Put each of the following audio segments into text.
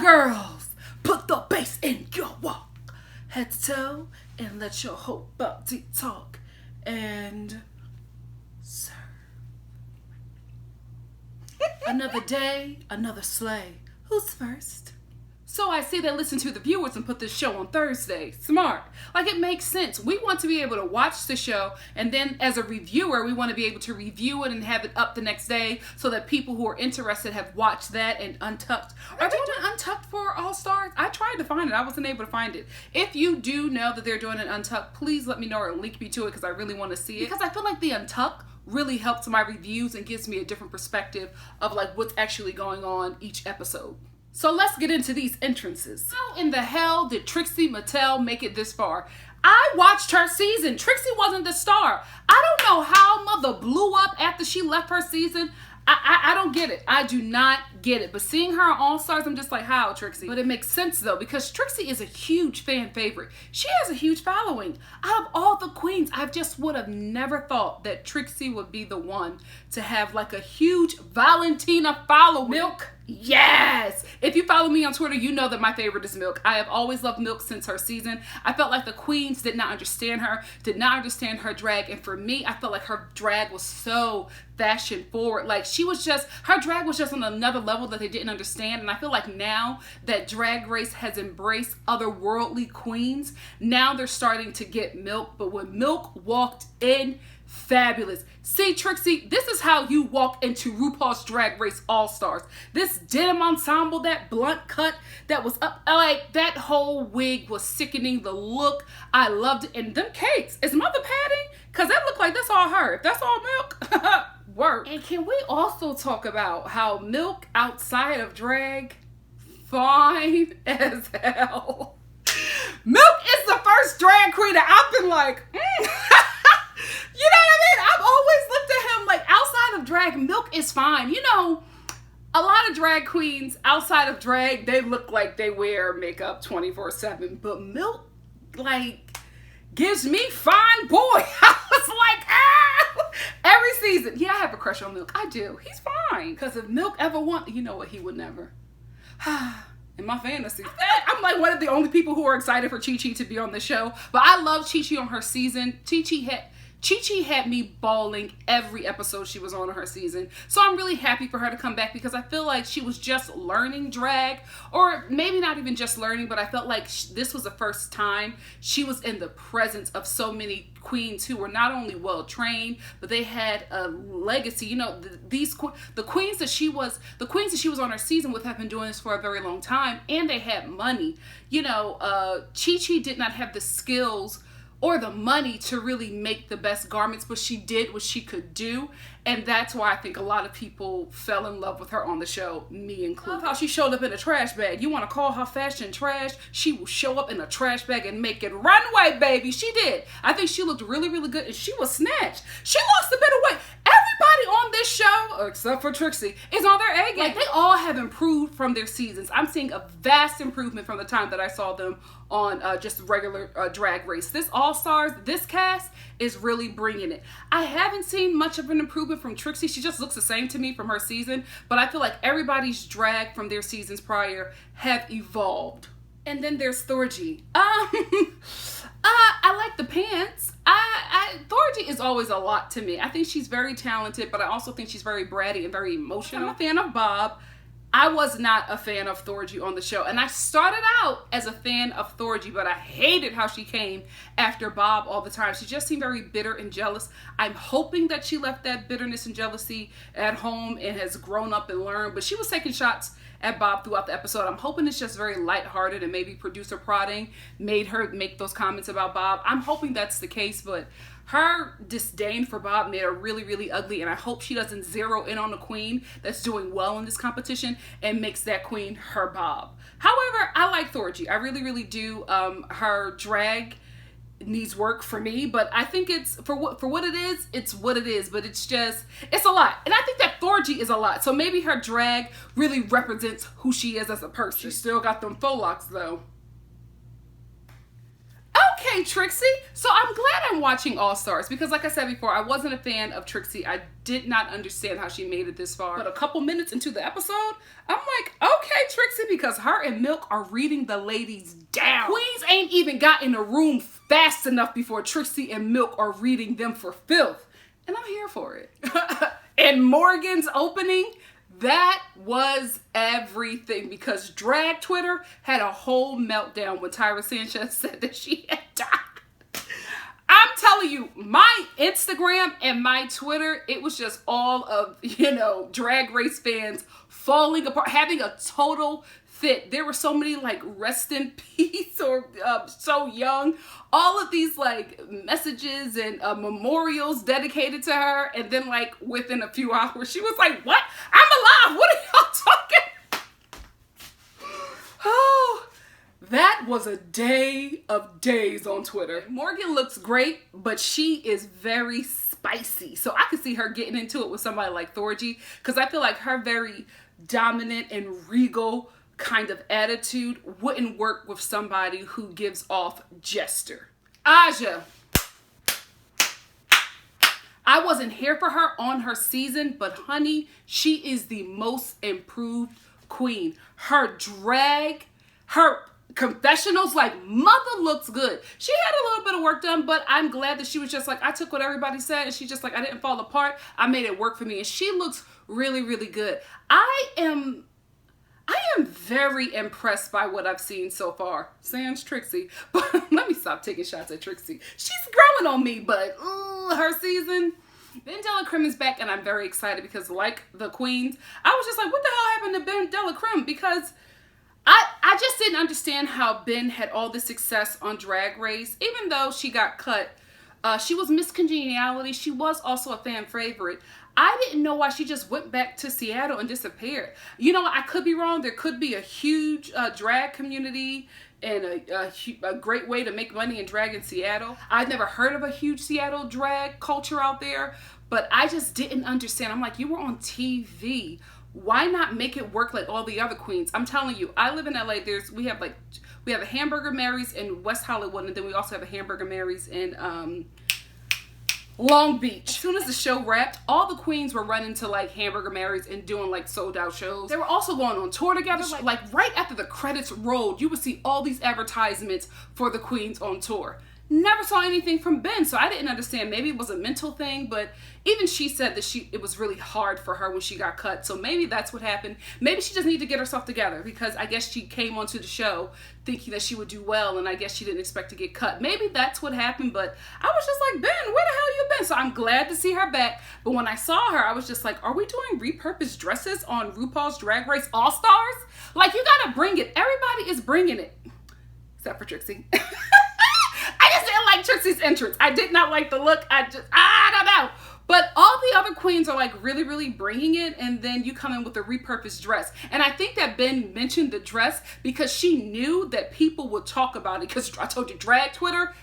girls, put the bass in your walk. Head to toe and let your whole body talk. And serve. Another day, another sleigh. Who's first? So I see they listen to the viewers and put this show on Thursday. Smart. Like, it makes sense. We want to be able to watch the show, and then as a reviewer, we want to be able to review it and have it up the next day so that people who are interested have watched that and Untucked. Are they doing Untucked for Allstars? I tried to find it. I wasn't able to find it. If you do know that they're doing an Untucked, please let me know or link me to it because I really want to see it. Because I feel like the Untucked really helps my reviews and gives me a different perspective of like what's actually going on each episode. So let's get into these entrances. How in the hell did Trixie Mattel make it this far? I watched her season. Trixie wasn't the star. I don't know how Mother blew up after she left her season. I don't get it. I do not get it. But seeing her on All-Stars, I'm just like, how, Trixie? But it makes sense, though, because Trixie is a huge fan favorite. She has a huge following. Out of all the queens, I just would have never thought that Trixie would be the one to have, like, a huge Valentina following. Milk? Yes! If you follow me on Twitter, you know that my favorite is Milk. I have always loved Milk since her season. I felt like the queens did not understand her, did not understand her drag, and for me, I felt like her drag was so fashion forward. Like, she was just, her drag was just on another level that they didn't understand, and I feel like now that Drag Race has embraced otherworldly queens, now they're starting to get Milk, but when Milk walked in, fabulous. See, Trixie, this is how you walk into RuPaul's Drag Race All-Stars. This denim ensemble, that blunt cut that was up, like, that whole wig was sickening. The look, I loved it. And them cakes, is Mother padding? Because that looked like that's all her. If that's all Milk, work. And can we also talk about how Milk outside of drag, fine as hell. Milk is the first drag queen that I've been like, You know what I mean? I've always looked at him like outside of drag, Milk is fine. You know, a lot of drag queens outside of drag, they look like they wear makeup 24/7. But Milk, like, gives me fine boy. I was like, ah! Every season. Yeah, I have a crush on Milk. I do. He's fine. Because if Milk ever you know what, he would never. In my fantasy. I'm like one of the only people who are excited for Chi Chi to be on the show. But I love Chi Chi on her season. Chi Chi had me bawling every episode she was on her season. So I'm really happy for her to come back because I feel like she was just learning drag, or maybe not even just learning, but I felt like this was the first time she was in the presence of so many queens who were not only well trained, but they had a legacy. You know, the queens that she was on her season with have been doing this for a very long time, and they had money. You know, Chi Chi did not have the skills or the money to really make the best garments, but she did what she could do. And that's why I think a lot of people fell in love with her on the show, me included. I love how she showed up in a trash bag. You want to call her fashion trash? She will show up in a trash bag and make it runway, baby. She did. I think she looked really, really good, and she was snatched. She lost a bit of weight. Everybody on this show, except for Trixie, is on their A game. Like, they all have improved from their seasons. I'm seeing a vast improvement from the time that I saw them on just regular Drag Race. This All-Stars, this cast is really bringing it. I haven't seen much of an improvement from Trixie. She just looks the same to me from her season, but I feel like everybody's drag from their seasons prior have evolved. And then there's Thorgy. I like the pants. Thorgy is always a lot to me. I think she's very talented, but I also think she's very bratty and very emotional. I'm a fan of Bob. I was not a fan of Thorgy on the show, and I started out as a fan of Thorgy, but I hated how she came after Bob all the time. She just seemed very bitter and jealous. I'm hoping that she left that bitterness and jealousy at home and has grown up and learned, but she was taking shots at Bob throughout the episode. I'm hoping it's just very lighthearted and maybe producer prodding made her make those comments about Bob. I'm hoping that's the case, but her disdain for Bob made her really, really ugly, and I hope she doesn't zero in on a queen that's doing well in this competition and makes that queen her Bob. However, I like Thorgy. I really, really do. Her drag needs work for me, but I think it's for what it is, it's what it is, but it's a lot. And I think that Thorgy is a lot. So maybe her drag really represents who she is as a person. She still got them faux locks though. Okay, Trixie. So I'm glad I'm watching Allstars because like I said before, I wasn't a fan of Trixie. I did not understand how she made it this far. But a couple minutes into the episode, I'm like, okay, Trixie, because her and Milk are reading the ladies down. Queens ain't even got in the room fast enough before Trixie and Milk are reading them for filth. And I'm here for it. And Morgan's opening, that was everything because drag Twitter had a whole meltdown when Tyra Sanchez said that she had died. I'm telling you, my Instagram and my Twitter, it was just all of, Drag Race fans falling apart, having a total fit. There were so many like rest in peace or so young. All of these like messages and memorials dedicated to her. And then like within a few hours, she was like, what? I'm alive. What are y'all talking? Oh, that was a day of days on Twitter. Morgan looks great, but she is very spicy. So I could see her getting into it with somebody like Thorgy because I feel like her very dominant and regal kind of attitude wouldn't work with somebody who gives off jester. Aja. I wasn't here for her on her season, but honey, she is the most improved queen. Her drag, her confessionals, like mother looks good. She had a little bit of work done, but I'm glad that she was just like, I took what everybody said and she just like, I didn't fall apart. I made it work for me. And she looks really, really good. I am very impressed by what I've seen so far. Sans Trixie. But let me stop taking shots at Trixie. She's growing on me, but her season. Ben Delacreme is back and I'm very excited because like the queens, I was just like, what the hell happened to Ben Delacreme? Because I just didn't understand how Ben had all this success on Drag Race. Even though she got cut, she was Miss Congeniality. She was also a fan favorite. I didn't know why she just went back to Seattle and disappeared. You know, I could be wrong. There could be a huge drag community and a great way to make money in drag in Seattle. I've never heard of a huge Seattle drag culture out there, but I just didn't understand. I'm like, you were on TV. Why not make it work like all the other queens? I'm telling you, I live in LA. We have a Hamburger Mary's in West Hollywood, and then we also have a Hamburger Mary's in Long Beach. As soon as the show wrapped, all the queens were running to like Hamburger Mary's and doing like sold out shows. They were also going on tour together. Like right after the credits rolled, you would see all these advertisements for the queens on tour. Never saw anything from Ben, so I didn't understand. Maybe it was a mental thing, but even she said that it was really hard for her when she got cut. So maybe that's what happened. Maybe she just needed to get herself together because I guess she came onto the show thinking that she would do well, and I guess she didn't expect to get cut. Maybe that's what happened, but I was just like, Ben, where the hell you been? So I'm glad to see her back. But when I saw her, I was just like, are we doing repurposed dresses on RuPaul's Drag Race All-Stars? Like, you gotta bring it. Everybody is bringing it. Except for Trixie. I just didn't like Trixie's entrance. I did not like the look. I don't know. But all the other queens are like really, really bringing it. And then you come in with a repurposed dress. And I think that Ben mentioned the dress because she knew that people would talk about it. Because I told you, drag Twitter,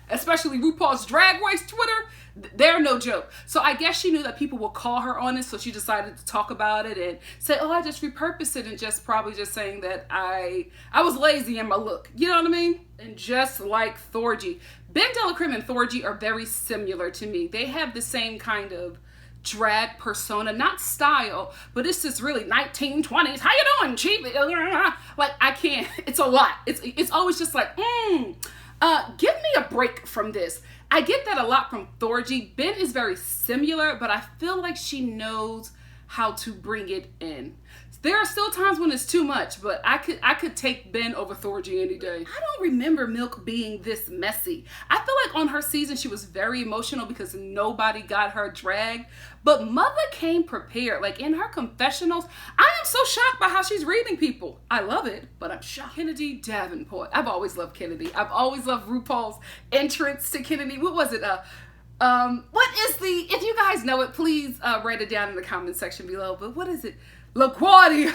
especially RuPaul's Drag Race Twitter, they're no joke. So I guess she knew that people would call her on it. So she decided to talk about it and say, oh, I just repurposed it. And just probably just saying that I was lazy in my look. You know what I mean? And just like Thorgy, Ben Delacreme and Thorgy are very similar to me. They have the same kind of drag persona, not style, but it's just really 1920s. How you doing, cheap? Like, I can't. It's a lot. It's always just like, give me a break from this. I get that a lot from Thorgy. Ben is very similar, but I feel like she knows how to bring it in. There are still times when it's too much, but I could take Ben over Thorgy any day. I don't remember Milk being this messy. I feel like on her season, she was very emotional because nobody got her drag, but Mother came prepared. Like in her confessionals, I am so shocked by how she's reading people. I love it, but I'm shocked. Kennedy Davenport. I've always loved Kennedy. I've always loved RuPaul's entrance to Kennedy. What was it? What is if you guys know it, please write it down in the comment section below, but what is it? LaGuardia,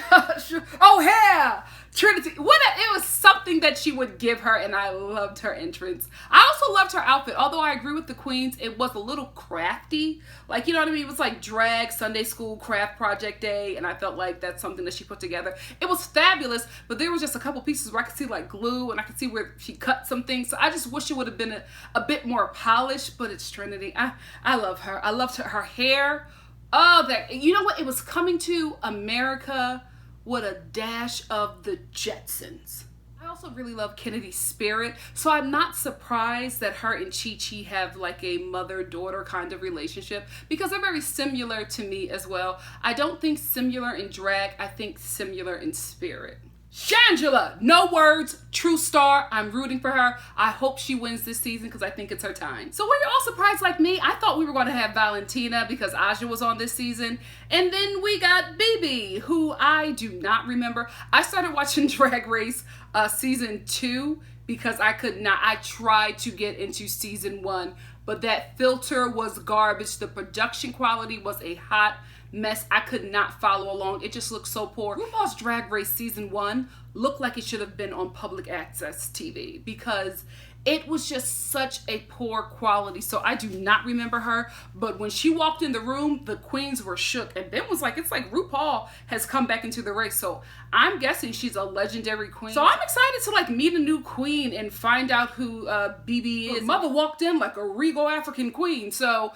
O'Hare, Trinity, it was something something that she would give her, and I loved her entrance. I also loved her outfit. Although I agree with the queens, it was a little crafty. Like, you know what I mean? It was like drag Sunday school craft project day, and I felt like that's something that she put together. It was fabulous, but there was just a couple pieces where I could see like glue, and I could see where she cut some things. So I just wish it would have been a bit more polished, but it's Trinity. I love her. I loved her hair. Oh, that, you know what? It was coming to America with a dash of the Jetsons. I also really love Kennedy's spirit, so I'm not surprised that her and Chi-Chi have like a mother-daughter kind of relationship, because they're very similar to me as well. I don't think similar in drag, I think similar in spirit. Shangela, no words, true star. I'm rooting for her. I hope she wins this season because I think it's her time. So were you all surprised like me? I thought we were going to have Valentina because Aja was on this season. And then we got BB, who I do not remember. I started watching Drag Race season 2 because I could not. I tried to get into season 1, but that filter was garbage. The production quality was a hot mess. I could not follow along. It just looked so poor. RuPaul's Drag Race season 1 looked like it should have been on public access TV because it was just such a poor quality. So I do not remember her, but when she walked in the room, the queens were shook, and Ben was like, it's like RuPaul has come back into the race. So I'm guessing she's a legendary queen. So I'm excited to like meet a new queen and find out who BB is. Her mother walked in like a regal African queen. So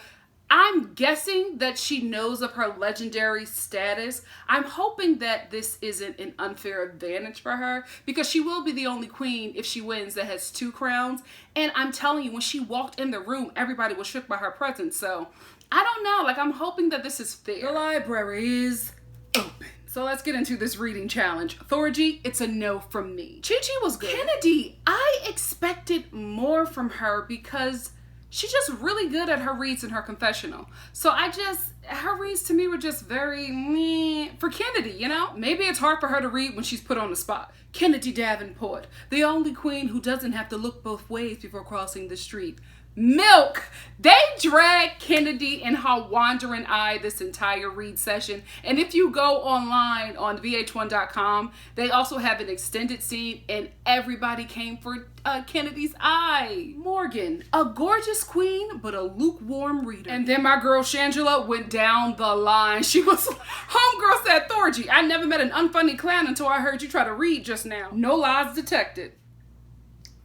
I'm guessing that she knows of her legendary status. I'm hoping that this isn't an unfair advantage for her, because she will be the only queen, if she wins, that has 2 crowns. And I'm telling you, when she walked in the room, everybody was shook by her presence. So I don't know, like, I'm hoping that this is fair. The library is open. So let's get into this reading challenge. Thorgy, it's a no from me. Chi-Chi was good. Kennedy, I expected more from her because she's just really good at her reads in her confessional. So her reads to me were just very meh for Kennedy, you know? Maybe it's hard for her to read when she's put on the spot. Kennedy Davenport, the only queen who doesn't have to look both ways before crossing the street. Milk! They dragged Kennedy in her wandering eye this entire read session. And if you go online on vh1.com, they also have an extended scene, and everybody came for Kennedy's eye. Morgan, a gorgeous queen, but a lukewarm reader. And then my girl Shangela went down the line. She was, homegirl said, Thorgy, I never met an unfunny clown until I heard you try to read just now. No lies detected.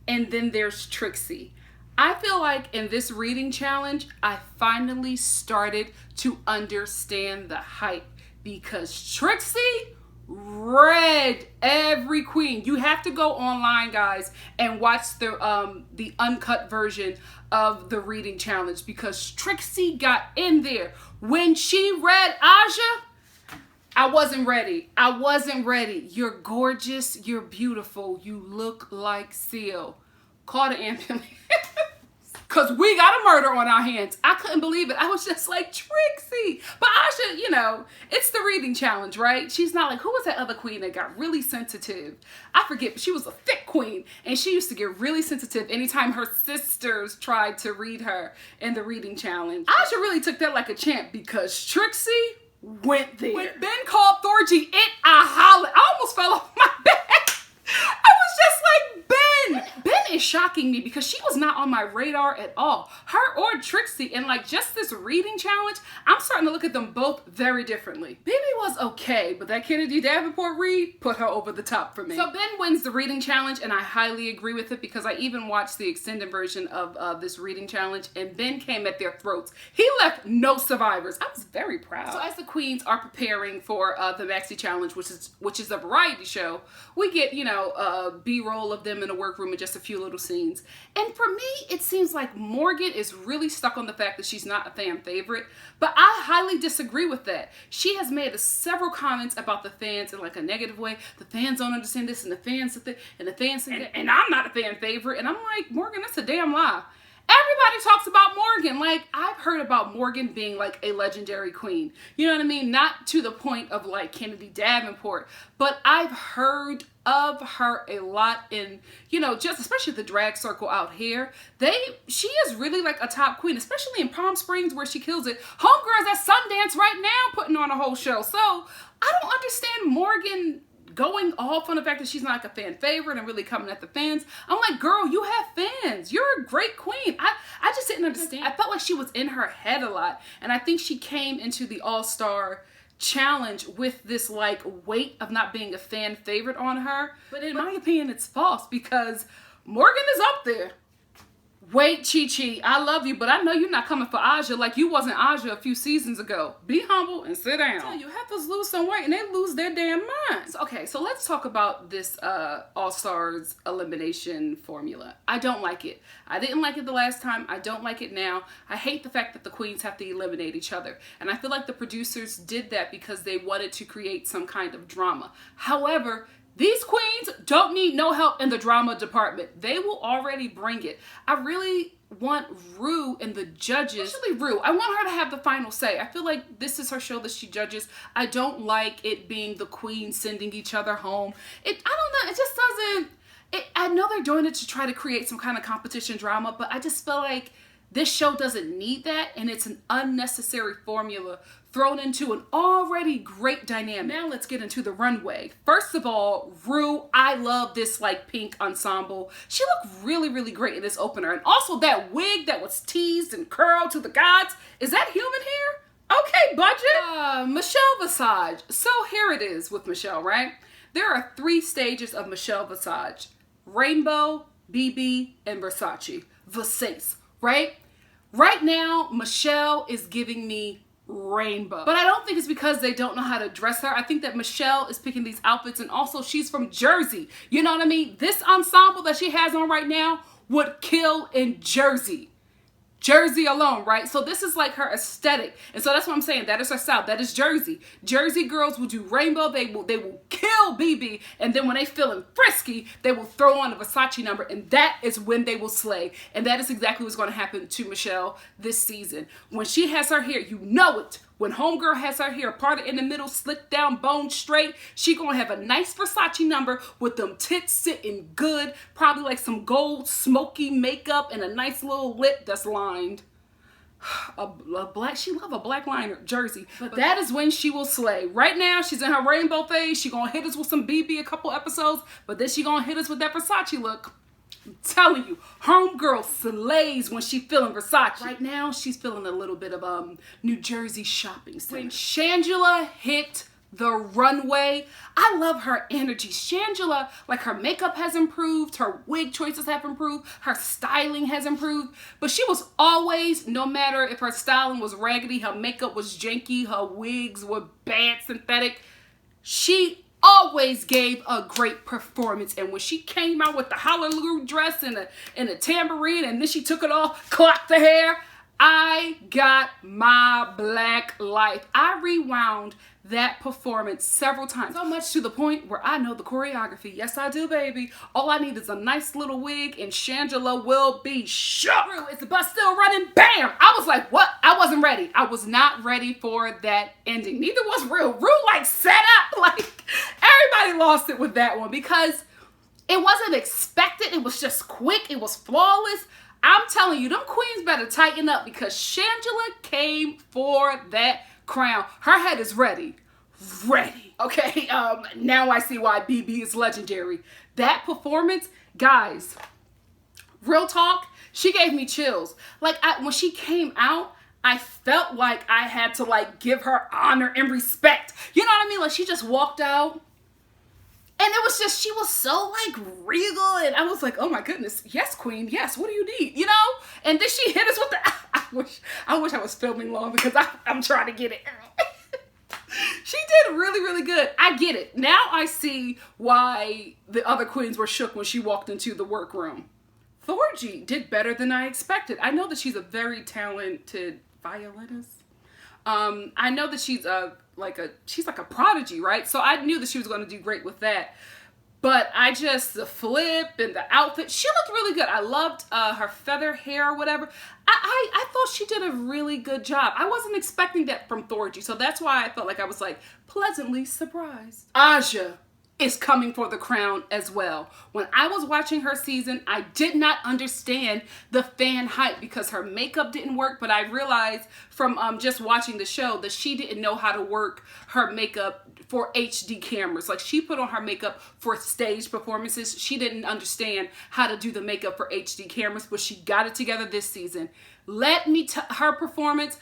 And then there's Trixie. I feel like in this reading challenge, I finally started to understand the hype, because Trixie read every queen. You have to go online, guys, and watch the uncut version of the reading challenge, because Trixie got in there. When she read Aja, I wasn't ready. I wasn't ready. You're gorgeous. You're beautiful. You look like Seal. Call the ambulance. Because we got a murder on our hands. I couldn't believe it. I was just like, Trixie. But Aja, you know, it's the reading challenge, right? She's not like, who was that other queen that got really sensitive? I forget, but she was a thick queen. And she used to get really sensitive anytime her sisters tried to read her in the reading challenge. Aja really took that like a champ, because Trixie went there. When Ben called Thorgy it, I hollered. I almost fell off my bed. I was just like, Ben! Ben is shocking me, because she was not on my radar at all. Her or Trixie. And like, just this reading challenge, I'm starting to look at them both very differently. Baby was okay, but that Kennedy Davenport read put her over the top for me. So Ben wins the reading challenge, and I highly agree with it, because I even watched the extended version of this reading challenge, and Ben came at their throats. He left no survivors. I was very proud. So as the queens are preparing for the Maxi Challenge, which is a variety show, we get, you know, B-roll of them in a workroom and just a few little scenes. And for me, it seems like Morgan is really stuck on the fact that she's not a fan favorite, but I highly disagree with that. She has made several comments about the fans in like a negative way. The fans don't understand this, and the fans think that, and I'm not a fan favorite. And I'm like, Morgan, that's a damn lie. Everybody talks about Morgan. Like, I've heard about Morgan being like a legendary queen. You know what I mean? Not to the point of like Kennedy Davenport, but I've heard of her a lot in, you know, just especially the drag circle out here. She is really like a top queen, especially in Palm Springs where she kills it. Homegirls at Sundance right now putting on a whole show. So I don't understand Morgan going off on the fact that she's not like a fan favorite and really coming at the fans. I'm like, girl, you have fans. You're a great queen. I just didn't understand. I felt like she was in her head a lot. And I think she came into the All-Star challenge with this like weight of not being a fan favorite on her. But in my opinion, it's false because Morgan is up there. Wait, Chi-Chi, I love you, but I know you're not coming for Aja like you wasn't Aja a few seasons ago. Be humble and sit down. I tell you, heifers lose some weight and they lose their damn minds. Okay, so let's talk about this All-Stars elimination formula. I don't like it. I didn't like it the last time. I don't like it now. I hate the fact that the queens have to eliminate each other. And I feel like the producers did that because they wanted to create some kind of drama. However, these queens don't need no help in the drama department. They will already bring it. I really want Ru and the judges, especially Ru, I want her to have the final say. I feel like this is her show that she judges. I don't like it being the queens sending each other home. I don't know, it just doesn't, I know they're doing it to try to create some kind of competition drama, but I just feel like this show doesn't need that, and it's an unnecessary formula thrown into an already great dynamic. Now let's get into the runway. First of all, Ru, I love this like pink ensemble. She looked really, really great in this opener. And also that wig that was teased and curled to the gods. Is that human hair? Okay, budget. Michelle Visage. So here it is with Michelle, right? There are 3 stages of Michelle Visage. Rainbow, BB, and Versace. Versace, right? Right now, Michelle is giving me rainbow. But I don't think it's because they don't know how to dress her. I think that Michelle is picking these outfits, and also she's from Jersey. You know what I mean? This ensemble that she has on right now would kill in Jersey. Jersey alone, right? So this is like her aesthetic. And so that's what I'm saying. That is her style. That is Jersey. Jersey girls will do rainbow. They will kill BB. And then when they feeling frisky, they will throw on a Versace number. And that is when they will slay. And that is exactly what's going to happen to Michelle this season. When she has her hair, you know it. When homegirl has her hair parted in the middle, slicked down, bone straight, she gonna have a nice Versace number with them tits sitting good, probably like some gold smoky makeup and a nice little lip that's lined. She love a black liner jersey, but that is when she will slay. Right now, she's in her rainbow phase. She gonna hit us with some BB a couple episodes, but then she gonna hit us with that Versace look. I'm telling you, homegirl slays when she feeling Versace. Right now, she's feeling a little bit of New Jersey shopping center. When Shangela hit the runway, I love her energy. Shangela, like her makeup has improved, her wig choices have improved, her styling has improved, but she was always, no matter if her styling was raggedy, her makeup was janky, her wigs were bad synthetic, she always gave a great performance. And when she came out with the hallelujah dress and a tambourine, and then she took it off, clocked the hair, I got my black life. I rewound that performance several times. So much to the point where I know the choreography. Yes, I do, baby. All I need is a nice little wig and Shangela will be shook. Is the bus still running? Bam! I was like, what? I wasn't ready. I was not ready for that ending. Neither was Ru. Ru like set up. Like everybody lost it with that one because it wasn't expected. It was just quick. It was flawless. I'm telling you, them queens better tighten up because Shangela came for that crown. Her head is ready. Ready. Okay, now I see why BB is legendary. That performance, guys, real talk, she gave me chills. Like, when she came out, I felt like I had to, like, give her honor and respect. You know what I mean? Like, she just walked out. And it was just, she was so like regal, and I was like, oh my goodness, yes, queen, yes, what do you need, you know? And then she hit us with the, I wish I was filming long because I'm trying to get it. She did really, really good. I get it. Now I see why the other queens were shook when she walked into the workroom. Thorgy did better than I expected. I know that she's a very talented violinist. I know that she's she's like a prodigy, right? So I knew that she was going to do great with that. But the flip and the outfit, she looked really good. I loved her feather hair or whatever. I thought she did a really good job. I wasn't expecting that from Thorgy. So that's why I felt like I was like pleasantly surprised. Aja, is coming for the crown as well. When I was watching her season, I did not understand the fan hype because her makeup didn't work, but I realized from just watching the show that she didn't know how to work her makeup for HD cameras. Like, she put on her makeup for stage performances. She didn't understand how to do the makeup for HD cameras, but she got it together this season. Let me her performance,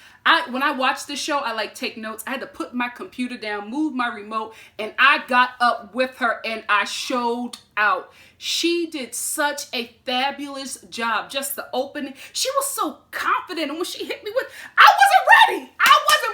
when I watched this show, I like take notes. I had to put my computer down, move my remote, and I got up with her and I showed out. She did such a fabulous job. Just the opening. She was so confident, and when she hit me with, I wasn't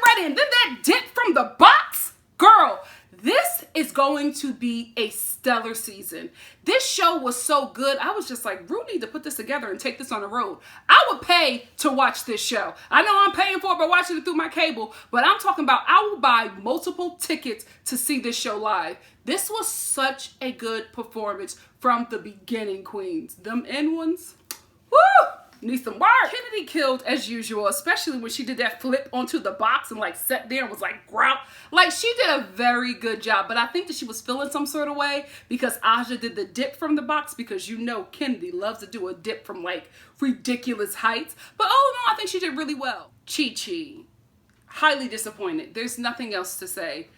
ready. And then that dip from the box, girl, this is going to be a stellar season. This show was so good. I was just like, Rue need to put this together and take this on the road. I would pay to watch this show. I know I'm paying for it by watching it through my cable, but I'm talking about I will buy multiple tickets to see this show live. This was such a good performance from the beginning, queens. Them end ones, woo! Need some work. Kennedy killed as usual, especially when she did that flip onto the box and like sat there and was like growl. Like, she did a very good job, but I think that she was feeling some sort of way because Aja did the dip from the box, because you know Kennedy loves to do a dip from like ridiculous heights. But oh no, I think she did really well. Chi-Chi, highly disappointed. There's nothing else to say.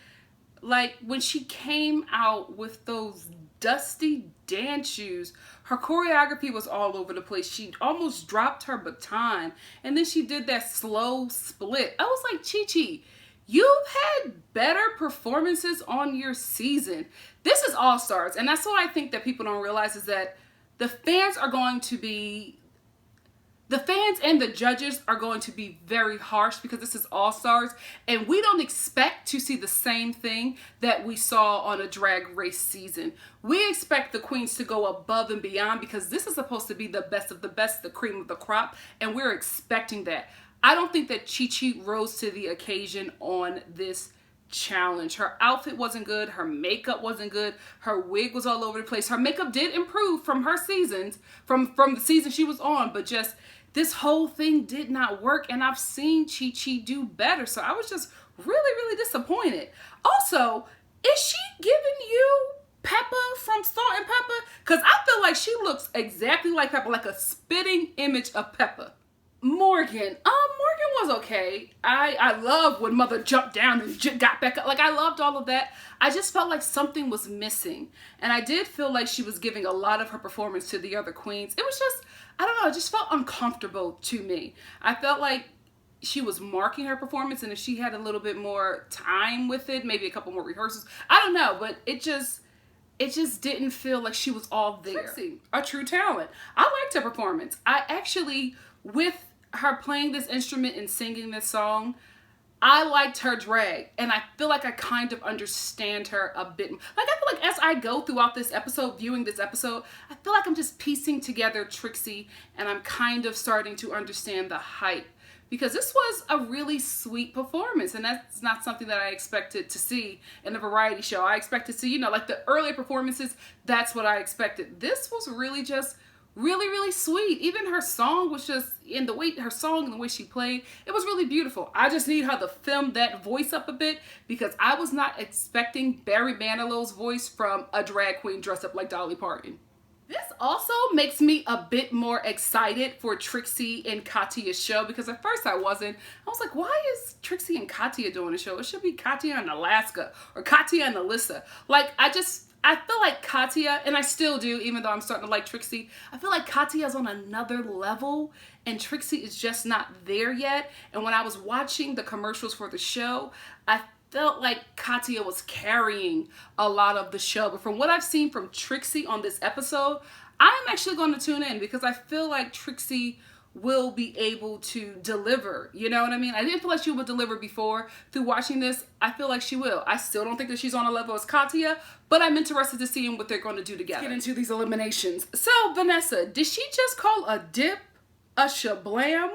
Like, when she came out with those dusty dance shoes, her choreography was all over the place. She almost dropped her baton, and then she did that slow split. I was like, Chi-Chi, you've had better performances on your season. This is All-Stars, and that's what I think that people don't realize, is that the fans and the judges are going to be very harsh because this is All-Stars, and we don't expect to see the same thing that we saw on a Drag Race season. We expect the queens to go above and beyond because this is supposed to be the best of the best, the cream of the crop, and we're expecting that. I don't think that Chi-Chi rose to the occasion on this challenge. Her outfit wasn't good. Her makeup wasn't good. Her wig was all over the place. Her makeup did improve from her seasons, from the season she was on, but just this whole thing did not work, and I've seen Chi-Chi do better, so I was just really disappointed. Also, is she giving you Peppa from Salt and Pepper? Because I feel like she looks exactly like Peppa, like a spitting image of Peppa. Morgan was okay. I love when Mother jumped down and got back up. Like, I loved all of that. I just felt like something was missing. And I did feel like she was giving a lot of her performance to the other queens. It was just, I don't know, it just felt uncomfortable to me. I felt like she was marking her performance, and if she had a little bit more time with it, maybe a couple more rehearsals, I don't know, but it just didn't feel like she was all there. Trixie, a true talent. I liked her performance. I actually, with her playing this instrument and singing this song, I liked her drag, and I feel like I kind of understand her a bit. Like, I feel like as I go throughout this episode, viewing this episode, I feel like I'm just piecing together Trixie, and I'm kind of starting to understand the hype, because this was a really sweet performance, and that's not something that I expected to see in a variety show. I expected to see, you know, like the earlier performances, that's what I expected. This was really just really sweet. Even her song was just, in the way her song and the way she played, it was really beautiful. I just need her to film that voice up a bit, because I was not expecting Barry Manilow's voice from a drag queen dressed up like Dolly Parton. This also makes me a bit more excited for Trixie and Katya's show, because at first I wasn't. I was like, why is Trixie and Katya doing a show? It should be Katya and Alaska, or Katya and Alyssa. Like, I feel like Katya, and I still do, even though I'm starting to like Trixie, I feel like Katya's on another level, and Trixie is just not there yet. And when I was watching the commercials for the show, I felt like Katya was carrying a lot of the show. But from what I've seen from Trixie on this episode, I'm actually going to tune in, because I feel like Trixie will be able to deliver. You know what I mean? I didn't feel like she would deliver before. Through watching this, I feel like she will. I still don't think that she's on a level as Katya, but I'm interested to see what they're going to do together. Let's get into these eliminations. So, Vanessa, did she just call a dip a shablam?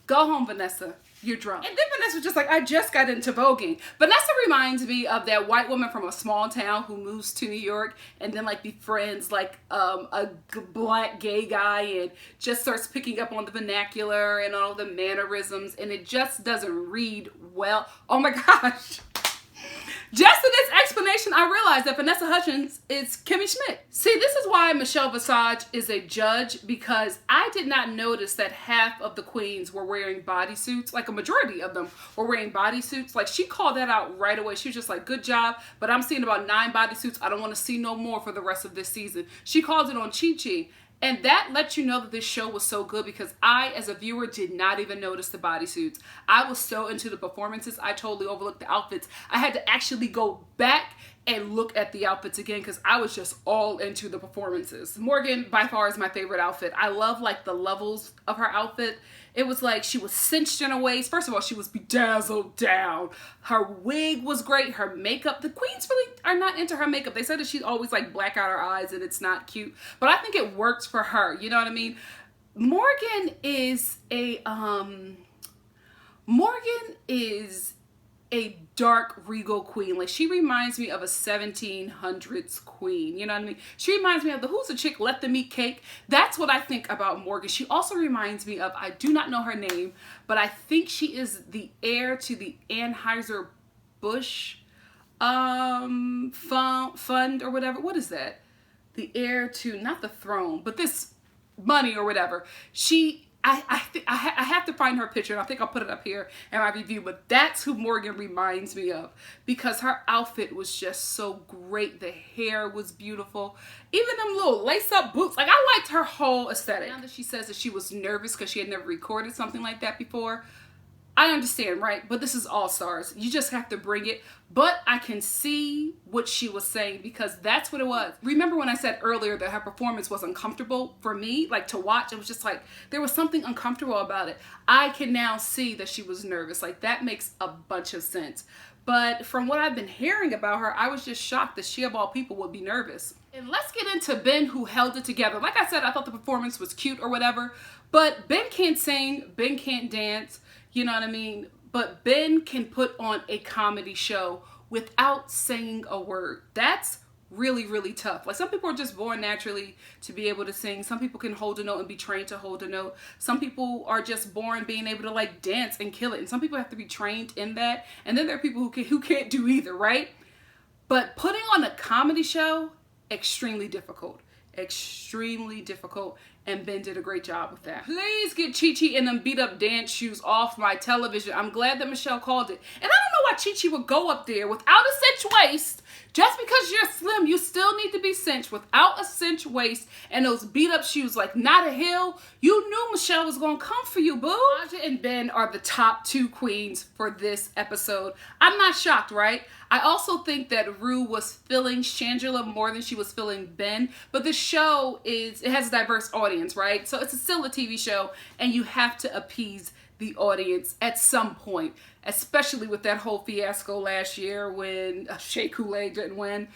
Go home, Vanessa. You're drunk. And then Vanessa was just like, I just got into voguing. Vanessa reminds me of that white woman from a small town who moves to New York and then like befriends like a black gay guy and just starts picking up on the vernacular and all the mannerisms, and it just doesn't read well. Oh my gosh. Just in this explanation, I realized that Vanessa Hudgens is Kimmy Schmidt. See, this is why Michelle Visage is a judge, because I did not notice that half of the queens were wearing bodysuits. Like a majority of them were wearing bodysuits. Like she called that out right away. She was just like, good job, but I'm seeing about 9 bodysuits. I don't want to see no more for the rest of this season. She called it on Chi Chi. And that lets you know that this show was so good, because I, as a viewer, did not even notice the bodysuits. I was so into the performances, I totally overlooked the outfits. I had to actually go back and look at the outfits again, because I was just all into the performances. Morgan, by far, is my favorite outfit. I love, like, the levels of her outfit. It was like she was cinched in her waist. First of all, she was bedazzled down. Her wig was great. Her makeup. The queens really are not into her makeup. They said that she's always like black out her eyes and it's not cute. But I think it works for her. You know what I mean? Morgan is a dark regal queen. Like she reminds me of a 1700s queen. You know what I mean? She reminds me of the who's the chick let them eat cake. That's what I think about Morgan. She also reminds me of, I do not know her name, but I think she is the heir to the Anheuser-Busch fund or whatever. What is that? The heir to, not the throne, but this money or whatever. I have to find her picture, and I think I'll put it up here in my review, but that's who Morgan reminds me of, because her outfit was just so great. The hair was beautiful. Even them little lace-up boots. Like, I liked her whole aesthetic. Now that she says that she was nervous because she had never recorded something like that before, I understand, right? But this is Allstars. You just have to bring it. But I can see what she was saying, because that's what it was. Remember when I said earlier that her performance was uncomfortable for me? Like, to watch, it was just like, there was something uncomfortable about it. I can now see that she was nervous. Like, that makes a bunch of sense. But from what I've been hearing about her, I was just shocked that she, of all people, would be nervous. And let's get into Ben, who held it together. Like I said, I thought the performance was cute or whatever. But Ben can't sing. Ben can't dance. You know what I mean? But Ben can put on a comedy show without saying a word. That's really, really tough. Like, some people are just born naturally to be able to sing. Some people can hold a note and be trained to hold a note. Some people are just born being able to like dance and kill it. And some people have to be trained in that. And then there are people who can't do either, right? But putting on a comedy show, extremely difficult. Extremely difficult. And Ben did a great job with that. Please get Chi Chi and them beat up dance shoes off my television. I'm glad that Michelle called it. And I don't know why Chi Chi would go up there without a cinch waist. Just because you're slim, you still need to be cinched. Without a cinch waist and those beat up shoes, like not a hill, you knew Michelle was gonna come for you, boo. Aja and Ben are the top 2 queens for this episode. I'm not shocked, right? I also think that Rue was feeling Shangela more than she was feeling Ben, but the show it has a diverse audience, right? So it's still a TV show, and you have to appease the audience at some point, especially with that whole fiasco last year when Shea Coulee didn't win.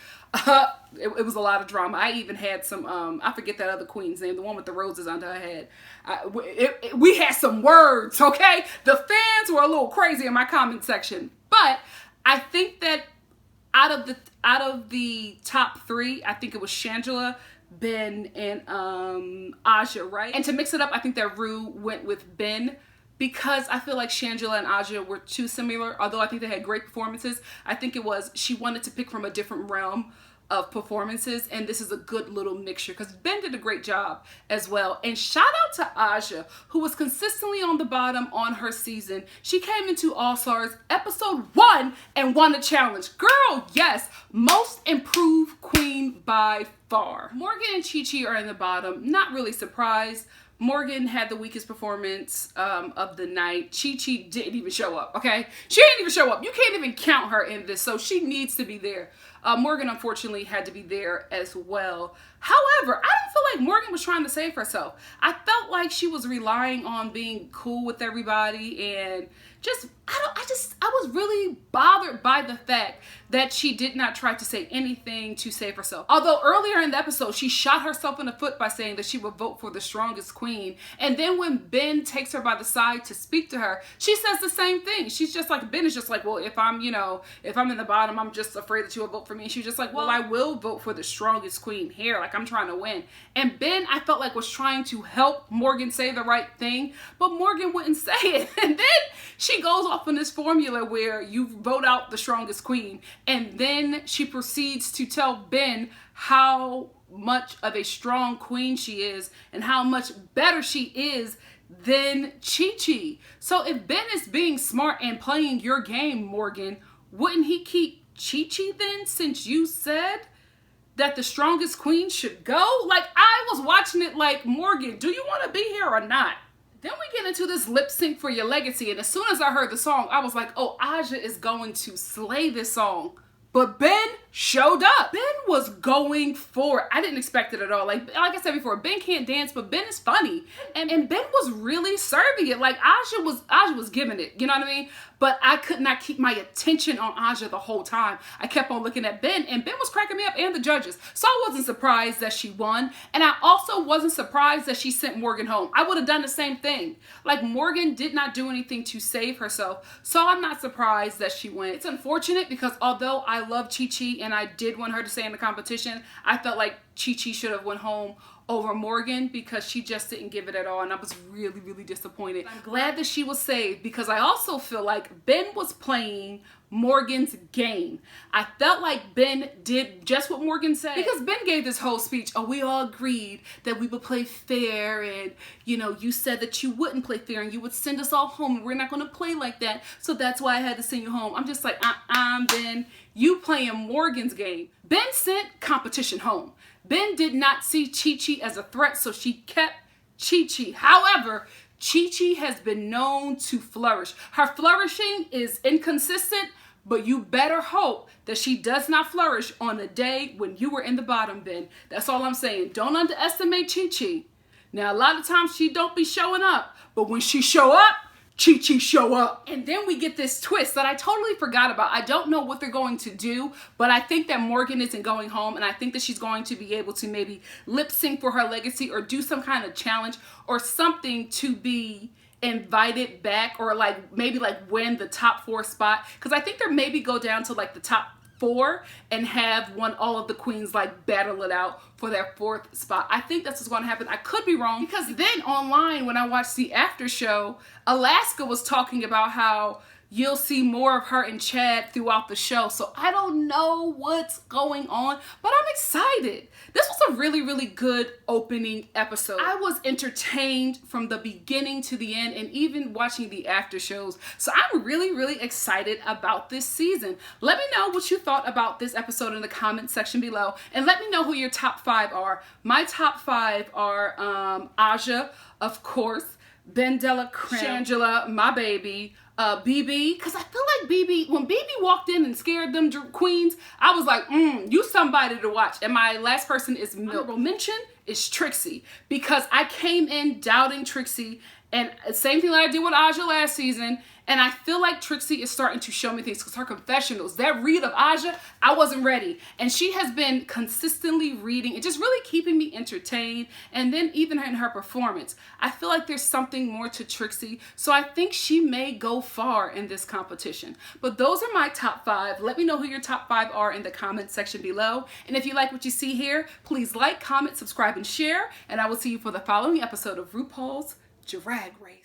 It was a lot of drama. I even had some, I forget that other queen's name, the one with the roses under her head. We had some words, okay? The fans were a little crazy in my comment section, but I think that out of the top 3, I think it was Shangela, Ben, and Aja, right? And to mix it up, I think that Rue went with Ben, because I feel like Shangela and Aja were too similar. Although I think they had great performances, I think it was she wanted to pick from a different realm of performances, and this is a good little mixture, because Ben did a great job as well. And shout out to Aja, who was consistently on the bottom on her season. She came into All-Stars episode 1 and won a challenge. Girl, yes, most improved queen by far. Morgan and Chi Chi are in the bottom. Not really surprised. Morgan had the weakest performance of the night. Chi Chi didn't even show up, okay? She didn't even show up. You can't even count her in this, so she needs to be there. Morgan, unfortunately, had to be there as well. However, I don't feel like Morgan was trying to save herself. I felt like she was relying on being cool with everybody, and just, I was really bothered by the fact that she did not try to say anything to save herself. Although earlier in the episode, she shot herself in the foot by saying that she would vote for the strongest queen. And then when Ben takes her by the side to speak to her, she says the same thing. She's just like, Ben is just like, well, if I'm in the bottom, I'm just afraid that you will vote for me. And she's just like, well, I will vote for the strongest queen here. Like, I'm trying to win. And Ben, I felt like, was trying to help Morgan say the right thing, but Morgan wouldn't say it. And then she goes off yourself in this formula where you vote out the strongest queen, and then she proceeds to tell Ben how much of a strong queen she is and how much better she is than Chi-Chi. So if Ben is being smart and playing your game, Morgan, wouldn't he keep Chi-Chi then, since you said that the strongest queen should go? Like, I was watching it like, Morgan, do you want to be here or not? Then we get into this lip sync for your legacy, and as soon as I heard the song, I was like, oh, Aja is going to slay this song. But Ben showed up. Ben was going for it. I didn't expect it at all. Like I said before, Ben can't dance, but Ben is funny. And Ben was really serving it. Like Aja was giving it. You know what I mean? But I could not keep my attention on Aja the whole time. I kept on looking at Ben, and Ben was cracking me up, and the judges. So I wasn't surprised that she won. And I also wasn't surprised that she sent Morgan home. I would have done the same thing. Like, Morgan did not do anything to save herself. So I'm not surprised that she went. It's unfortunate because although I love Chi-Chi and I did want her to stay in the competition, I felt like Chi-Chi should have went home over Morgan because she just didn't give it at all, and I was really, really disappointed. I'm glad that she was saved because I also feel like Ben was playing Morgan's game. I felt like Ben did just what Morgan said, because Ben gave this whole speech, oh, we all agreed that we would play fair, and you know, you said that you wouldn't play fair and you would send us all home, and we're not going to play like that, so that's why I had to send you home. I'm just like, Ben, you playing Morgan's game. Ben sent competition home. Ben did not see Chi-Chi as a threat, so she kept Chi-Chi. However, Chi-Chi has been known to flourish. Her flourishing is inconsistent, but you better hope that she does not flourish on the day when you were in the bottom bin. That's all I'm saying. Don't underestimate Chi-Chi. Now, a lot of times she don't be showing up, but when she show up, Chi-Chi show up. And then we get this twist that I totally forgot about. I don't know what they're going to do, but I think that Morgan isn't going home, and I think that she's going to be able to maybe lip sync for her legacy or do some kind of challenge or something to be invited back, or like maybe like win the top 4 spot, because I think they're maybe go down to like the top 4 and have all of the queens like battle it out for their 4th spot. I think that's what's going to happen. I could be wrong, because then online when I watched the after show, Alaska was talking about how you'll see more of her and Chad throughout the show. So I don't know what's going on, but I'm excited. This was a really, really good opening episode. I was entertained from the beginning to the end, and even watching the after shows. So I'm really, really excited about this season. Let me know what you thought about this episode in the comment section below, and let me know who your top 5 are. My top 5 are Aja, of course, Ben Della Creme, Shangela, my baby, BB, because I feel like BB, when BB walked in and scared them queens, I was like, you somebody to watch. And my last person is Honorable mention is Trixie, because I came in doubting Trixie, and same thing that I did with Aja last season. And I feel like Trixie is starting to show me things, because her confessionals, that read of Aja, I wasn't ready. And she has been consistently reading and just really keeping me entertained. And then even in her performance, I feel like there's something more to Trixie. So I think she may go far in this competition. But those are my top 5. Let me know who your top 5 are in the comment section below. And if you like what you see here, please like, comment, subscribe, and share. And I will see you for the following episode of Rupaul's Drag Race.